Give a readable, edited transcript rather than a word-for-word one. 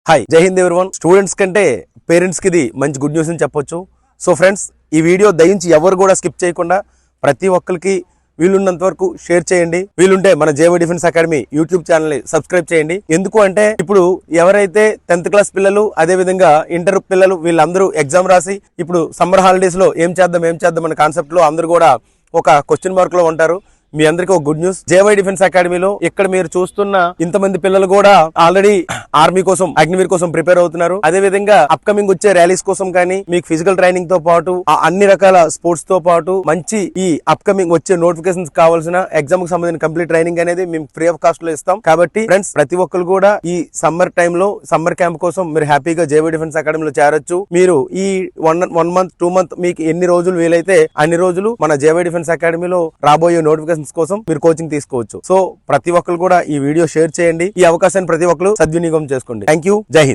Hi జై Hind everyone. Students కంటే parents కి ఇది మంచి గుడ్ న్యూస్ అని చెప్పొచ్చు. సో ఫ్రెండ్స్, ఈ వీడియో దయించి ఎవరు కూడా స్కిప్ చేయకుండా ప్రతి ఒక్కరికి వీలున్నంత వరకు షేర్ చేయండి. వీలుంటే మన JY defence academy YouTube channel ని సబ్స్క్రైబ్ చేయండి. ఎందుకు అంటే ఇప్పుడు ఎవరైతే 10th క్లాస్ పిల్లలు, అదే విధంగా ఇంటర్ పిల్లలు, వీళ్ళందరూ ఎగ్జామ్ రాసి ఇప్పుడు సమ్మర్ హాలిడేస్ లో ఏం చేద్దాం అనే కాన్సెప్ట్ లో అందరూ కూడా ఒక క్వశ్చన్ మార్క్ లో ఉంటారు. మీ అందరికీ ఒక గుడ్ న్యూస్. జేవై డిఫెన్స్ అకాడమీలో ఇక్కడ మీరు చూస్తున్న ఇంతమంది పిల్లలు కూడా ఆల్రెడీ ఆర్మీ కోసం, అగ్నివీర్ కోసం ప్రిపేర్ అవుతున్నారు. అదే విధంగా అప్కమింగ్ వచ్చే ర్యాలీస్ కోసం కానీ, మీకు ఫిజికల్ ట్రైనింగ్ తో పాటు అన్ని రకాల స్పోర్ట్స్ తో పాటు మంచి ఈ అప్కమింగ్ వచ్చే నోటిఫికేషన్స్ కావాల్సిన ఎగ్జామ్ కి సంబంధించిన కంప్లీట్ ట్రైనింగ్ అనేది మేము ఫ్రీ ఆఫ్ కాస్ట్ లో ఇస్తాం. కాబట్టి ఫ్రెండ్స్, ప్రతి ఒక్కరు కూడా ఈ సమ్మర్ టైమ్ లో సమ్మర్ క్యాంప్ కోసం మీరు హ్యాపీగా జేవై డిఫెన్స్ అకాడమీలో చేరొచ్చు. మీరు ఈ వన్ మంత్ 2 మంత్ మీకు ఎన్ని రోజులు వీలైతే అన్ని రోజులు మన జేవై డిఫెన్స్ అకాడమీలో రాబోయే నోటిఫికేషన్ కోసం మీరు కోచింగ్ తీసుకోవచ్చు. సో ప్రతి ఒక్కరు కూడా ఈ వీడియో షేర్ చేయండి. ఈ అవకాశాన్ని ప్రతి ఒక్కరు సద్వినియోగం చేసుకోండి. Thank you. జై హింద్.